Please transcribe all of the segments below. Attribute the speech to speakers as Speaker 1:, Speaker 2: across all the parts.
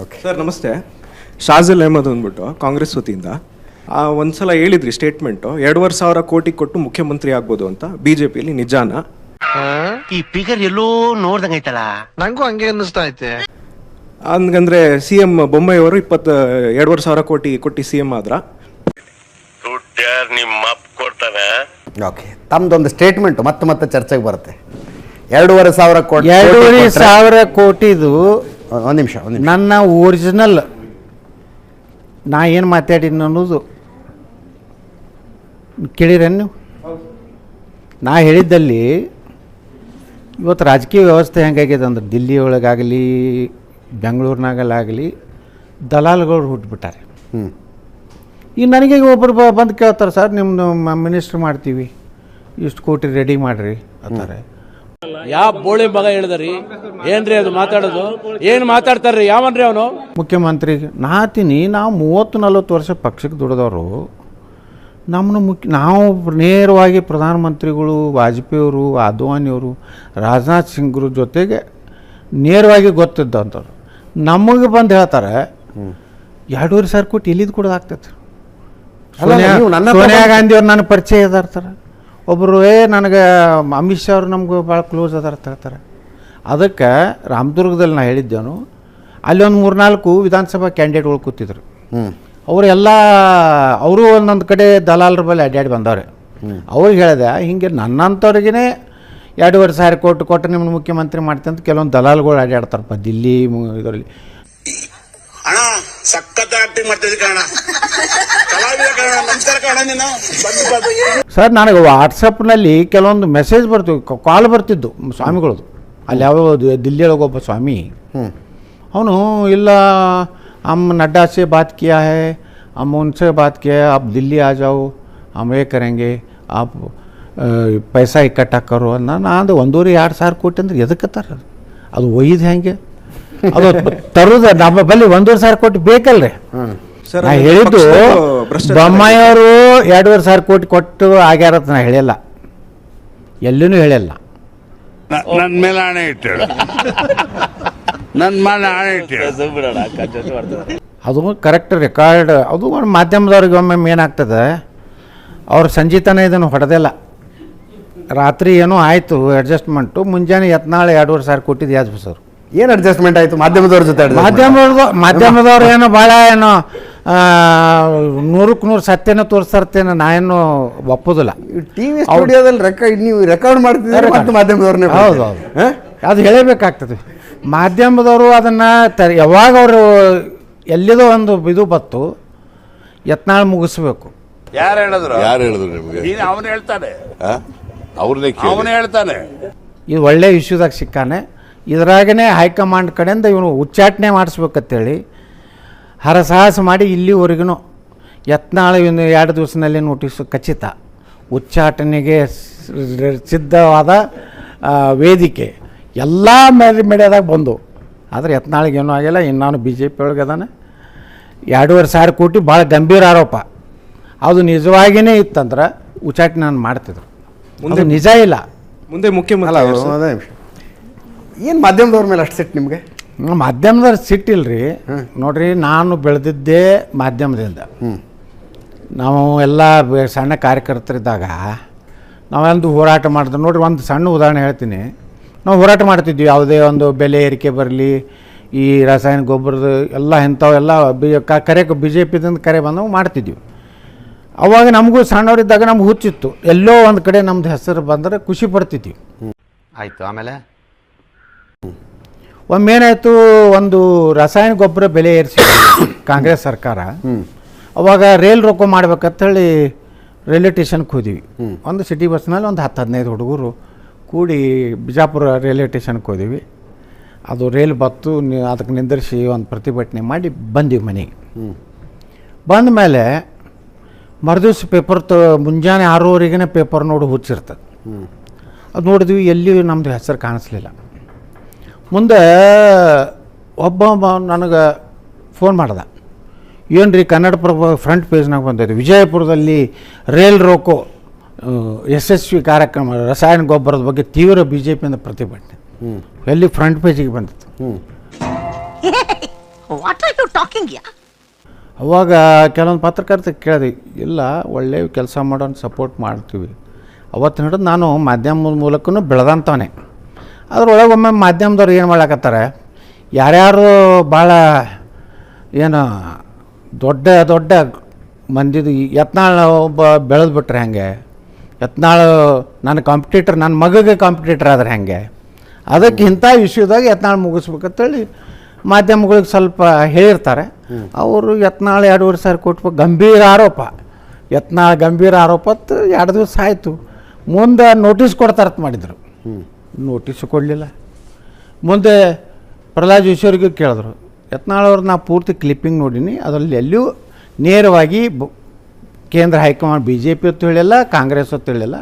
Speaker 1: Okay
Speaker 2: sir ನಮಸ್ತೆ. ಶಾಜಿಲ್ ಅಹಮದ್ ಅಂದ್ಬಿಟ್ಟು ಕಾಂಗ್ರೆಸ್ ವತಿಯಿಂದ ಒಂದ್ಸಲ ಹೇಳಿದ್ರಿ ಸ್ಟೇಟ್ಮೆಂಟು 2,500 ಕೋಟಿ ಕೊಟ್ಟು ಮುಖ್ಯಮಂತ್ರಿ ಆಗ್ಬೋದು ಅಂತ. ಬಿಜೆಪಿಯಲ್ಲಿ ನಿಜಾನ?
Speaker 3: ಈ ಫಿಗರ್ ಎಲ್ಲೋ ನೋಡ್ದಂಗೈತಲ್ಲ.
Speaker 4: ನಂಗೂ ಹಂಗೆ ಅನ್ನಿಸ್ತಾ ಐತೆ.
Speaker 2: ಹಂಗಂದ್ರೆ CM ಬೊಮ್ಮಾಯಿಯವರು 2,500 ಕೋಟಿ ಕೊಟ್ಟು CM ಆದ್ರ?
Speaker 3: ನಿಮ್ಮ ಅಪ್ಪ ಕೊಡ್ತಾನೆ.
Speaker 1: ಓಕೆ, ತಮ್ದೊಂದು ಸ್ಟೇಟ್ಮೆಂಟ್ ಮತ್ತೆ ಚರ್ಚೆಗೆ ಬರುತ್ತೆ. 2,500 ಕೋಟಿ
Speaker 5: 2,500 ಕೋಟಿದು
Speaker 1: ಒಂದು ನಿಮಿಷ
Speaker 5: ನನ್ನ ಒರಿಜಿನಲ್ ನಾ ಏನು ಮಾತಾಡಿನ ಅನ್ನೋದು ಕೇಳಿರೇನು ನೀವು? ನಾ ಹೇಳಿದ್ದಲ್ಲಿ ಇವತ್ತು ರಾಜಕೀಯ ವ್ಯವಸ್ಥೆ ಹೆಂಗಾಗಿದೆ ಅಂದ್ರೆ ದಿಲ್ಲಿ ಒಳಗಾಗಲಿ ಬೆಂಗಳೂರಿನಾಗಲಾಗಲಿ ದಲಾಲ್ಗಳು ಹುಟ್ಟುಬಿಟ್ಟಾರೆ. ಈಗ ನನಗೆ ಒಬ್ಬರು ಬಂದು ಕೇಳ್ತಾರೆ, ಸರ್ ನಿಮ್ಮದು ಮಿನಿಸ್ಟ್ರ್ ಮಾಡ್ತೀವಿ, ಇಷ್ಟು ಕೋಟಿ ರೆಡಿ ಮಾಡಿರಿ ಅಂತಾರೆ.
Speaker 6: ಯಾವ ಬೋಳಿ ಮಗ ಹೇಳಿದ್ರಿ? ಏನ್ರಿ ಅದು ಮಾತಾಡೋದು? ಏನು ಮಾತಾಡ್ತಾರ್ರಿ? ಯಾವನ್ರಿ ಅವನು?
Speaker 5: ಮುಖ್ಯಮಂತ್ರಿಗೆ ನಾತೀನಿ. ನಾವು 30-40 ವರ್ಷ ಪಕ್ಷಕ್ಕೆ ದುಡಿದವರು. ನಾವು ನೇರವಾಗಿ ಪ್ರಧಾನಮಂತ್ರಿಗಳು ವಾಜಪೇಯಿಯವರು, ಅದ್ವಾನಿಯವರು, ರಾಜನಾಥ್ ಸಿಂಗ್ರ ಜೊತೆಗೆ ನೇರವಾಗಿ ಗೊತ್ತಿದ್ದಂಥವ್ರು ನಮಗೆ ಬಂದು ಹೇಳ್ತಾರೆ 2,500 ಕೋಟಿ ಎಲ್ಲಿದ್ದು ಕೊಡೋದಾಗ್ತೈತೆ. ಸೋನಿಯಾ ಗಾಂಧಿಯವ್ರು ನನ್ನ ಪರಿಚಯ ಇದಾರೆ ಸರ್. ಒಬ್ಬರು ನನಗೆ ಅಮಿತ್ ಶಾ ಅವರು ನಮ್ಗೆ ಭಾಳ ಕ್ಲೋಸ್ ಅದಾರ ಅಂತ ಹೇಳ್ತಾರೆ. ಅದಕ್ಕೆ ರಾಮದುರ್ಗದಲ್ಲಿ ನಾ ಹೇಳಿದ್ದೇನು, ಅಲ್ಲಿ ಒಂದು 3-4 ವಿಧಾನಸಭಾ ಕ್ಯಾಂಡಿಡೇಟ್ಗಳು ಕೂತಿದ್ರು. ಅವರು ಒಂದೊಂದು ಕಡೆ ದಲಾಲರ ಬಳಿ ಅಡ್ಡಾಡಿ ಬಂದವ್ರೆ. ಅವ್ರಿಗೆ ಹೇಳಿದೆ, ಹಿಂಗೆ ನನ್ನಂಥವ್ರಿಗೇ 2,500 ಕೋಟಿ ಕೊಟ್ಟು ನಿಮ್ಮನ್ನು ಮುಖ್ಯಮಂತ್ರಿ ಮಾಡ್ತೀನಿ ಅಂತ ಕೆಲವೊಂದು ದಲಾಲ್ಗಳು ಅಡ್ಡಾಡ್ತಾರಪ್ಪ ದಿಲ್ಲಿ ಇದರಲ್ಲಿ.
Speaker 3: ಅಣ್ಣ ಸಖತ್ ಆಕ್ಟಿಂಗ್ ಮಾಡ್ತಿದ್ದೆ ಕಣ, ಕಲಾವಿದ ಕಣ, ನಮಸ್ಕಾರ ಕಣ ನೀನು.
Speaker 5: ಸರ್ ನನಗೆ ವಾಟ್ಸಪ್ನಲ್ಲಿ ಕೆಲವೊಂದು ಮೆಸೇಜ್ ಬರ್ತಿದ್ವು, ಕಾಲ್ ಬರ್ತಿದ್ದು ಸ್ವಾಮಿಗಳದು. ಅಲ್ಲಿ ಯಾವ ದಿಲ್ಲಿ ಒಳಗೆ ಒಬ್ಬ ಸ್ವಾಮಿ ಅವನು, ಇಲ್ಲ हम नड्डा से बात किया है, हम उनसे बात किया है, आप दिल्ली आ जाओ, हम ये करेंगे, आप पैसा इकट्ठा करो. ನಾನು 1,500 ಕೋಟಿ ಅಂದ್ರೆ ಎದಕ್ಕೆ ತರ ಅದು ಒಯ್ದು ಹೆಂಗೆ ಅದು ತರೋದು? ನಮ್ಮ ಬಲ್ಲಿ 1,500 ಕೋಟಿ ಬೇಕಲ್ರಿ. ನಾ ಹೇಳಿದ್ದು ಬೊಮ್ಮಾಯಿಯವರು 2,500 ಕೋಟಿ ಕೊಟ್ಟು ಆಗ್ಯಾರತ್ ನಾ ಹೇಳಿಲ್ಲ, ಎಲ್ಲಿನೂ ಹೇಳಿಲ್ಲ.
Speaker 7: ನನ್ನ ಮೇಲೆ ಹಣೆ ಇಟ್ಟೇಳು, ನನ್ನ ಮೇಲೆ ಹಣೆ ಇಟ್ಟೇಳು.
Speaker 5: ಅದು ಕರೆಕ್ಟ್ ರೆಕಾರ್ಡ್. ಅದು ಒಂದು ಮಾಧ್ಯಮದವ್ರಿಗೆ ಒಮ್ಮೆ ಏನಾಗ್ತದೆ, ಅವ್ರು ಸಂಜೀತನ ಇದನ್ನು ಹೊಡೆದಿಲ್ಲ, ರಾತ್ರಿ ಏನೋ ಆಯಿತು ಅಡ್ಜಸ್ಟ್ಮೆಂಟು, ಮುಂಜಾನೆ ಯತ್ನಾಳೆ 2,500 ಕೋಟಿದು ಯಾಜ್ಬಿಸೋರು.
Speaker 1: ಏನು ಅಡ್ಜಸ್ಟ್ಮೆಂಟ್ ಆಯಿತು ಮಾಧ್ಯಮದವ್ರ ಜೊತೆ?
Speaker 5: ಮಾಧ್ಯಮದವ್ರು ಏನೋ ಭಾಳ ಏನೋ 100% ಸತ್ಯನ ತೋರಿಸ್ತಾರ್ತೇನೋ ನಾ ಏನು ಒಪ್ಪೋದಿಲ್ಲ.
Speaker 1: ಟಿವಿ ಸ್ಟುಡಿಯೋದಲ್ಲಿ ನೀವು ರೆಕಾರ್ಡ್ ಮಾಡ್ತಿದ್ದೀರಿ ಮತ್ತು ಮಾಧ್ಯಮದವ್ರನ್ನೇ.
Speaker 5: ಹೌದು ಅದು ಹೇಳಬೇಕಾಗ್ತದೆ. ಮಾಧ್ಯಮದವರು ಅದನ್ನು ಯಾವಾಗ ಅವರು ಎಲ್ಲಿದೋ ಒಂದು ಇದು ಬತ್ತು ಯತ್ನಾಳ್ ಮುಗಿಸ್ಬೇಕು.
Speaker 7: ಯಾರು ಹೇಳಿದ್ರು
Speaker 8: ನಿಮಗೆ?
Speaker 7: ಅವನು ಹೇಳ್ತಾನೆ,
Speaker 8: ಅವನೇ
Speaker 7: ಹೇಳ್ತಾನೆ.
Speaker 5: ಇದು ಒಳ್ಳೆ ಇಶ್ಯೂದಾಗ ಸಿಕ್ಕಾನೆ. ಇದ್ರಾಗೇ ಹೈಕಮಾಂಡ್ ಕಡೆಯಿಂದ ಇವನು ಉಚ್ಚಾಟನೆ ಮಾಡಿಸ್ಬೇಕಂತೇಳಿ ಹರಸಾಹಸ ಮಾಡಿ ಇಲ್ಲಿವರೆಗೂ ಯತ್ನಾಳ್ 2 ದಿವಸದಲ್ಲಿ ನೋಟಿಸ್ ಖಚಿತ, ಉಚ್ಚಾಟನೆಗೆ ಸಿದ್ಧವಾದ ವೇದಿಕೆ ಎಲ್ಲ ಮೀಡಿಯಾದಾಗ ಬಂದು. ಆದರೆ ಯತ್ನಾಳಿಗೆ ಏನೂ ಆಗಿಲ್ಲ. ಇನ್ನಾನು BJP ಒಳಗೆ ಅದಾನೆ. 2,500 ಕೋಟಿ ಭಾಳ ಗಂಭೀರ ಆರೋಪ. ಅದು ನಿಜವಾಗಿಯೇ ಇತ್ತಂದ್ರೆ ಉಚ್ಚಾಟನೆ ನಾನು ಮಾಡ್ತಿದ್ರು. ಮುಂದೆ ನಿಜ ಇಲ್ಲ.
Speaker 2: ಮುಂದೆ ಮುಖ್ಯಮಂತ್ರಿ
Speaker 1: ಏನು ಮಾಧ್ಯಮದವ್ರ ಮೇಲೆ ಅಷ್ಟು ಸಿಟ್ಟು ನಿಮಗೆ?
Speaker 5: ಮಾಧ್ಯಮದವ್ರು ಸಿಟ್ಟಿಲ್ರಿ. ನೋಡ್ರಿ, ನಾನು ಬೆಳೆದಿದ್ದೇ ಮಾಧ್ಯಮದಿಂದ. ನಾವು ಎಲ್ಲ ಸಣ್ಣ ಕಾರ್ಯಕರ್ತರಿದ್ದಾಗ ನಾವೊಂದು ಹೋರಾಟ ಮಾಡಿದ್ರೆ ನೋಡ್ರಿ, ಒಂದು ಸಣ್ಣ ಉದಾಹರಣೆ ಹೇಳ್ತೀನಿ. ನಾವು ಹೋರಾಟ ಮಾಡ್ತಿದ್ವಿ, ಯಾವುದೇ ಒಂದು ಬೆಲೆ ಏರಿಕೆ ಬರಲಿ, ಈ ರಾಸಾಯನಿಕ ಗೊಬ್ಬರದ ಎಲ್ಲ ಇಂಥವೆಲ್ಲ BJPದಿಂದ ಕರೆ ಬಂದವು ಮಾಡ್ತಿದ್ವಿ. ಅವಾಗ ನಮಗೂ ಸಣ್ಣವರಿದ್ದಾಗ ನಮ್ಗೆ ಹುಚ್ಚಿತ್ತು, ಎಲ್ಲೋ ಒಂದು ಕಡೆ ನಮ್ಮದು ಹೆಸರು ಬಂದರೆ ಖುಷಿ ಪಡ್ತಿದ್ವಿ.
Speaker 1: ಆಯಿತು. ಆಮೇಲೆ
Speaker 5: ಒಮ್ಮೇನಾಯಿತು, ಒಂದು ರಾಸಾಯನಿಕ ಗೊಬ್ಬರ ಬೆಲೆ ಏರಿಸಿ ಕಾಂಗ್ರೆಸ್ ಸರ್ಕಾರ. ಅವಾಗ ರೈಲ್ ರೋಕೋ ಮಾಡ್ಬೇಕಂತೇಳಿ ರೈಲ್ವೆ ಸ್ಟೇಷನ್ಗೆ ಹೋದಿವಿ. ಒಂದು ಸಿಟಿ ಬಸ್ನಲ್ಲಿ ಒಂದು 10-15 ಹುಡುಗರು ಕೂಡಿ ಬಿಜಾಪುರ ರೈಲ್ವೆ ಸ್ಟೇಷನ್ಗೆ ಹೋದಿವಿ. ಅದು ರೈಲ್ ಬತ್ತು, ಅದಕ್ಕೆ ನಿಂದಿರಿಸಿ ಒಂದು ಪ್ರತಿಭಟನೆ ಮಾಡಿ ಬಂದೀವಿ ಮನೆಗೆ. ಬಂದ ಮೇಲೆ ಮರುದಿವ್ಸ ಪೇಪರ್ ಮುಂಜಾನೆ 6:30ಗೆ ಪೇಪರ್ ನೋಡಿ ಹುಚ್ಚಿರ್ತದೆ. ಅದು ನೋಡಿದ್ವಿ, ಎಲ್ಲಿಯೂ ನಮ್ಮದು ಹೆಸರು ಕಾಣಿಸ್ಲಿಲ್ಲ. ಮುಂದೆ ಒಬ್ಬ ನನಗೆ ಫೋನ್ ಮಾಡ್ದೆ, ಏನು ರೀ ಕನ್ನಡಪ್ರಭ ಫ್ರಂಟ್ ಪೇಜ್ನಾಗ ಬಂದಿದೆ, ವಿಜಯಪುರದಲ್ಲಿ ರೈಲ್ ರೋಕೋ ಯಶಸ್ವಿ ಕಾರ್ಯಕ್ರಮ, ರಾಸಾಯನಿಕ ಗೊಬ್ಬರದ ಬಗ್ಗೆ ತೀವ್ರ BJPಯಿಂದ ಪ್ರತಿಭಟನೆ. ಎಲ್ಲಿ ಫ್ರಂಟ್ ಪೇಜಿಗೆ ಬಂದಿತ್ತು.
Speaker 9: ವಾಟ್ ಆರ್ ಯು ಟಾಕಿಂಗ್ ಯಾ?
Speaker 5: ಅವಾಗ ಕೆಲವೊಂದು ಪತ್ರಕರ್ತ ಕೇಳಿದೆ, ಇಲ್ಲ ಒಳ್ಳೆಯ ಕೆಲಸ ಮಾಡೋನ್ ಸಪೋರ್ಟ್ ಮಾಡ್ತೀವಿ. ಅವತ್ತು ಹಿಡಿದು ನಾನು ಮಾಧ್ಯಮದ ಮೂಲಕನೂ ಬೆಳೆದಂಥವನೇ. ಅದ್ರೊಳಗೆ ಒಮ್ಮೆ ಮಾಧ್ಯಮದವ್ರು ಏನು ಮಾಡ್ಲಾಕತ್ತಾರೆ, ಯಾರ್ಯಾರು ಭಾಳ ಏನು ದೊಡ್ಡ ದೊಡ್ಡ ಮಂದಿದು ಯತ್ನಾಳ್ ಒಬ್ಬ ಬೆಳೆದು ಬಿಟ್ರೆ ಹೆಂಗೆ, ಯತ್ನಾಳ್ ನನ್ನ ಕಾಂಪಿಟೇಟರ್, ನನ್ನ ಮಗಗೆ ಕಾಂಪಿಟೇಟರ್ ಆದ್ರೆ ಹೆಂಗೆ, ಅದಕ್ಕೆ ಇಂಥ ವಿಷಯದಾಗ ಯತ್ನಾಳ್ ಮುಗಿಸ್ಬೇಕಂತೇಳಿ ಮಾಧ್ಯಮಗಳಿಗೆ ಸ್ವಲ್ಪ ಹೇಳಿರ್ತಾರೆ. ಅವರು ಯತ್ನಾಳ್ 2.5 ಕೋಟಿ ರೂಪಾಯಿ ಗಂಭೀರ ಆರೋಪ, ಯತ್ನಾಳ್ ಗಂಭೀರ ಆರೋಪ 2 ದಿವಸ ಆಯಿತು. ಮುಂದೆ ನೋಟಿಸ್ ಕೊಡ್ತಾರತ್ ಮಾಡಿದರು, ನೋಟಿಸು ಕೊಡಲಿಲ್ಲ. ಮುಂದೆ ಪ್ರಹ್ಲಾದ್ ಜೋಶಿಯವ್ರಿಗೆ ಕೇಳಿದ್ರು, ಯತ್ನಾಳ್ ಅವ್ರು ನಾ ಪೂರ್ತಿ ಕ್ಲಿಪ್ಪಿಂಗ್ ನೋಡೀನಿ, ಅದರಲ್ಲಿ ಎಲ್ಲಿಯೂ ನೇರವಾಗಿ ಕೇಂದ್ರ ಹೈಕಮಾಂಡ್ BJP ಹೊತ್ತು ಹೇಳಿಲ್ಲ, ಕಾಂಗ್ರೆಸ್ ಹೊತ್ತು ಹೇಳಿಲ್ಲ.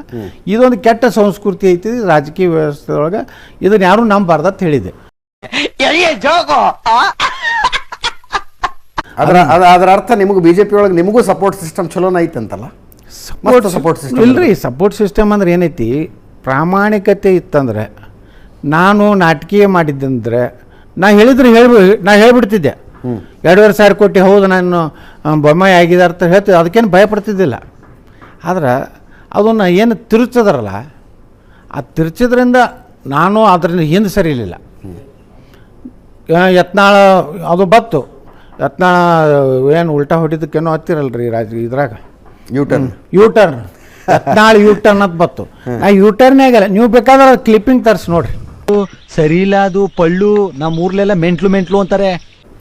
Speaker 5: ಇದೊಂದು ಕೆಟ್ಟ ಸಂಸ್ಕೃತಿ ಐತಿ ರಾಜಕೀಯ ವ್ಯವಸ್ಥೆ ಒಳಗೆ, ಇದನ್ನು ಯಾರೂ ನಂಬಾರ್ದು ಅಂತ ಹೇಳಿದೆ.
Speaker 1: ಅದರ ಅರ್ಥ ನಿಮಗೂ BJP ಒಳಗೆ ನಿಮಗೂ ಸಪೋರ್ಟ್ ಸಿಸ್ಟಮ್ ಚಲೋನ ಐತಂತಲ್ಲ? ಸಪೋರ್ಟ್ ಸಿಸ್ಟಮ್
Speaker 5: ಇಲ್ರಿ, ಸಪೋರ್ಟ್ ಸಿಸ್ಟಮ್ ಅಂದ್ರೆ ಏನೈತಿ, ಪ್ರಾಮಾಣಿಕತೆ ಇತ್ತಂದ್ರೆ, ನಾನು ನಾಟಕೀಯ ಮಾಡಿದ್ದಂದ್ರೆ ನಾ ಹೇಳಿದ್ರೆ ನಾ ಹೇಳ್ಬಿಡ್ತಿದ್ದೆ. 2.5 ಕೋಟಿ ಹೌದು ನಾನು ಬೊಮ್ಮಾಯಿ ಆಗಿದೆ ಅಂತ ಹೇಳ್ತಿದ್ದೆ, ಅದಕ್ಕೇನು ಭಯಪಡ್ತಿದ್ದಿಲ್ಲ. ಆದ್ರೆ ಅದನ್ನು ಏನು ತಿರುಚದ್ರಲ್ಲ, ಆ ತಿರುಚಿದ್ರಿಂದ ನಾನು ಅದರಿಂದ ಹಿಂದೆ ಸರಿಲಿಲ್ಲ. ಯತ್ನಾಳ ಅದು ಬತ್ತು, ಯತ್ನಾಳ ಏನು ಉಲ್ಟಾ ಹೊಡಿದಕ್ಕೇನೋ ಹತ್ತಿರಲ್ರಿ ಇದ್ರಾಗ ಯೂಟರ್ನ್ ಯತ್ನಾಳ್ ಯೂಟರ್ನ್ ಅಂತ ಬತ್ತು. ಆ ಯೂಟರ್ನೇ ಆಗಲ್ಲ, ನೀವು ಬೇಕಾದ್ರೆ ಕ್ಲಿಪ್ಪಿಂಗ್ ತರಿಸಿ ನೋಡ್ರಿ.
Speaker 10: ಸರಿ ಇಲ್ಲ, ಅದು ಪಳ್ಳು ನಮ್ಮ ಊರ್ಲೆಲ್ಲ ಮೆಂಟ್ಲು ಅಂತಾರೆ.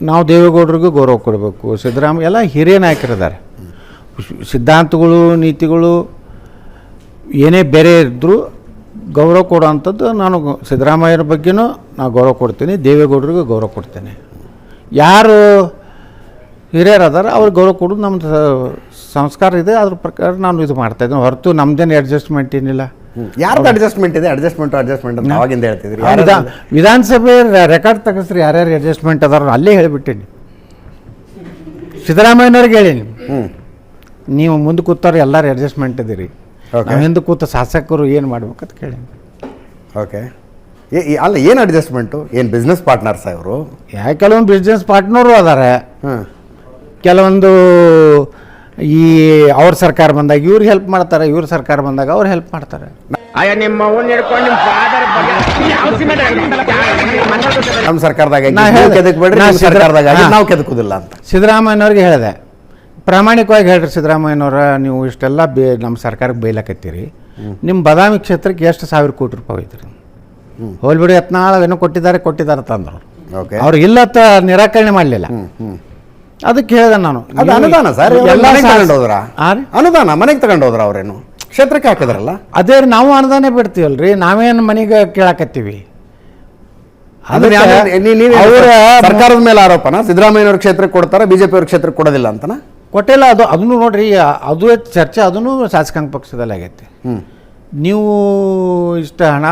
Speaker 5: ನಾವು ದೇವೇಗೌಡರಿಗೂ ಗೌರವ ಕೊಡಬೇಕು, ಸಿದ್ದರಾಮಯ್ಯ ಎಲ್ಲ ಹಿರಿಯ ನಾಯಕರಿದ್ದಾರೆ. ಸಿದ್ಧಾಂತಗಳು ನೀತಿಗಳು ಏನೇ ಬೇರೆ ಇದ್ದರೂ ಗೌರವ ಕೊಡೋವಂಥದ್ದು ನಾನು ಸಿದ್ದರಾಮಯ್ಯರ ಬಗ್ಗೆನೂ ನಾನು ಗೌರವ ಕೊಡ್ತೀನಿ, ದೇವೇಗೌಡರಿಗೂ ಗೌರವ ಕೊಡ್ತೇನೆ. ಯಾರು ಹಿರಿಯರು ಅದಾರ ಅವ್ರಿಗೆ ಗೌರವ ಕೊಡೋದು ನಮ್ಮ ಸಂಸ್ಕಾರ ಇದೆ, ಅದ್ರ ಪ್ರಕಾರ ನಾನು ಇದು ಮಾಡ್ತಾಯಿದ್ದೀನಿ ಹೊರತು ನಮ್ಮದೇನು ಅಡ್ಜಸ್ಟ್ಮೆಂಟ್ ಏನಿಲ್ಲ.
Speaker 1: ಯಾರ್ದು ಅಡ್ಜಸ್ಟ್ಮೆಂಟ್ ಇದೆ? ಅಡ್ಜಸ್ಟ್ಮೆಂಟ್ ಅಂತ ಅವಾಗಿಂದ ಹೇಳ್ತಿದ್ರಿ.
Speaker 5: ವಿಧಾನಸಭೆ ರೆಕಾರ್ಡ್ ತೆಗೆಸ್ರಿ ಯಾರ್ಯಾರು ಅಡ್ಜಸ್ಟ್ಮೆಂಟ್ ಅದಾರ ಅಲ್ಲೇ ಹೇಳಿಬಿಟ್ಟೇನಿ. ಸಿದ್ದರಾಮಯ್ಯನವ್ರಿಗೆ ಹೇಳೀನಿ, ನೀವು ಮುಂದೆ ಕೂತವ್ರು ಎಲ್ಲರೂ ಅಡ್ಜಸ್ಟ್ಮೆಂಟ್ ಇದೀರಿ, ನಾವು ಹಿಂದೆ ಕೂತ ಶಾಸಕರು ಏನು ಮಾಡ್ಬೇಕಂತ ಕೇಳೀನಿ.
Speaker 1: ಓಕೆ, ಅಲ್ಲ ಏನು ಅಡ್ಜಸ್ಟ್ಮೆಂಟು? ಏನು ಬಿಸ್ನೆಸ್ ಪಾರ್ಟ್ನರ್ಸ್ ಅವರು?
Speaker 5: ಕೆಲವೊಂದು ಬಿಸ್ನೆಸ್ ಪಾರ್ಟ್ನರು ಅದಾರೆ, ಕೆಲವೊಂದು ಈ ಅವ್ರ ಸರ್ಕಾರ ಬಂದಾಗ ಇವ್ರಿಗೆ ಹೆಲ್ಪ್ ಮಾಡ್ತಾರೆ, ಇವ್ರ ಸರ್ಕಾರ ಬಂದಾಗ ಅವ್ರು ಹೆಲ್ಪ್ ಮಾಡ್ತಾರೆ.
Speaker 1: ನಮ್ಮ ಸರ್ಕಾರದಾಗ ನಾವು ಕೆದಕುದಿಲ್ಲ ಅಂತ
Speaker 5: ಸಿದ್ದರಾಮಯ್ಯನವ್ರಿಗೆ ಹೇಳಿದೆ, ಪ್ರಾಮಾಣಿಕವಾಗಿ ಹೇಳ್ರಿ ಸಿದ್ದರಾಮಯ್ಯನವ್ರ, ನೀವು ಇಷ್ಟೆಲ್ಲ ನಮ್ಮ ಸರ್ಕಾರಕ್ಕೆ ಬೈಲಕತ್ತೀರಿ, ನಿಮ್ಮ ಬಾದಾಮಿ ಕ್ಷೇತ್ರಕ್ಕೆ ಎಷ್ಟು 1000 ಕೋಟಿ ರೂಪಾಯಿ ಐತ್ರಿ, ಹೋಲ್ಬಿಡಿ ಯತ್ನಾಳ್ ಏನೋ ಕೊಟ್ಟಿದ್ದಾರೆ ತಂದರು. ಅವ್ರು ಇಲ್ಲತ್ತ ನಿರಾಕರಣೆ ಮಾಡಲಿಲ್ಲ. ಅದಕ್ಕೆ ಹೇಳಿದೆ ನಾನು,
Speaker 1: ಅದು ಅನುದಾನ ಸರ್, ಅನುದಾನ ಮನೆಗೆ ತಗೊಂಡೋದ್ರ ಅವ್ರೇನು ಕ್ಷೇತ್ರಕ್ಕೆ ಹಾಕಿದ್ರಲ್ಲ?
Speaker 5: ಅದೇ ನಾವು ಅನುದಾನ ಬಿಡ್ತೀವಲ್ರಿ, ನಾವೇನು ಮನೆಗೆ ಕೇಳಾಕತ್ತೀವಿ?
Speaker 1: ಸರ್ಕಾರದ ಮೇಲೆ ಆರೋಪನ ಸಿದ್ದರಾಮಯ್ಯವ್ರ ಕ್ಷೇತ್ರಕ್ಕೆ ಕೊಡ್ತಾರೆ, BJP ಅವ್ರ ಕ್ಷೇತ್ರಕ್ಕೆ ಕೊಡೋದಿಲ್ಲ ಅಂತನ?
Speaker 5: ಕೊಟ್ಟಿಲ್ಲ. ಅದನ್ನು ನೋಡ್ರಿ, ಅದು ಚರ್ಚೆ ಅದನ್ನು ಶಾಸಕಾಂಗ ಪಕ್ಷದಲ್ಲಿ ಆಗೈತೆ. ನೀವು ಇಷ್ಟ ಹಣ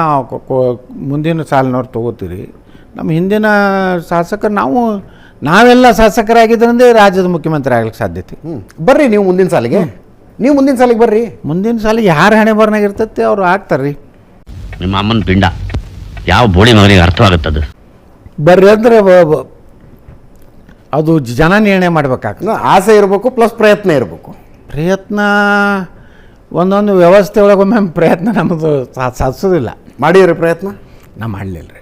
Speaker 5: ಮುಂದಿನ ಸಾಲಿನವ್ರು ತೊಗೋತೀರಿ, ನಮ್ಮ ಹಿಂದಿನ ಶಾಸಕರು ನಾವೆಲ್ಲ ಶಾಸಕರಾಗಿದ್ದರಿಂದ ರಾಜ್ಯದ ಮುಖ್ಯಮಂತ್ರಿ ಆಗ್ಲಿಕ್ಕೆ ಸಾಧ್ಯತೆ.
Speaker 1: ಬರ್ರಿ ನೀವು ಮುಂದಿನ ಸಾಲಿಗೆ, ಬರ್ರಿ. ಮುಂದಿನ
Speaker 5: ಸಾಲಿಗೆ ಯಾರು ಹಣೆ ಬರ್ನಾಗ ಇರ್ತೈತೆ ಅವ್ರು ಆಗ್ತಾರ್ರಿ.
Speaker 10: ನಿಮ್ಮ ಅಮ್ಮನ ಪಿಂಡ ಯಾವ ಬೋಳಿ ಮಗನಿಗೆ ಅರ್ಥವಾಗುತ್ತದು?
Speaker 5: ಬರ್ರಿ ಅಂದ್ರೆ ಅದು ಜನ ನಿರ್ಣಯ ಮಾಡ್ಬೇಕಾಗ್ತದೆ.
Speaker 1: ಆಸೆ ಇರಬೇಕು ಪ್ಲಸ್ ಪ್ರಯತ್ನ ಇರಬೇಕು.
Speaker 5: ಪ್ರಯತ್ನ ಒಂದೊಂದು ವ್ಯವಸ್ಥೆ ಒಳಗೊಮ್ಮೆ ಪ್ರಯತ್ನ ನಮ್ಮದು ಸಾಧಿಸೋದಿಲ್ಲ.
Speaker 1: ಮಾಡಿರಿ ಪ್ರಯತ್ನ?
Speaker 5: ನಾ ಮಾಡಲಿಲ್ಲ ರೀ.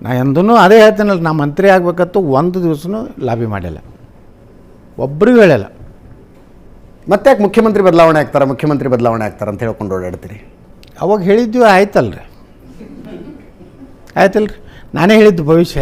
Speaker 5: ನಾ ಎಂದೂ ಅದೇ ಹೇಳ್ತೇನಲ್ಲ, ನಾ ಮಂತ್ರಿ ಆಗ್ಬೇಕಂತೂ ಒಂದು ದಿವಸನೂ ಲಾಬಿ ಮಾಡಿಲ್ಲ, ಒಬ್ಬರಿಗೂ ಹೇಳಿಲ್ಲ.
Speaker 1: ಮತ್ತೆ ಯಾಕೆ ಮುಖ್ಯಮಂತ್ರಿ ಬದಲಾವಣೆ ಆಗ್ತಾರೆ ಅಂತ ಹೇಳ್ಕೊಂಡು ಓಡಾಡ್ತೀರಿ?
Speaker 5: ಅವಾಗ ಹೇಳಿದ್ವಿ ಆಯ್ತಲ್ರಿ, ನಾನೇ ಹೇಳಿದ್ದು ಭವಿಷ್ಯ.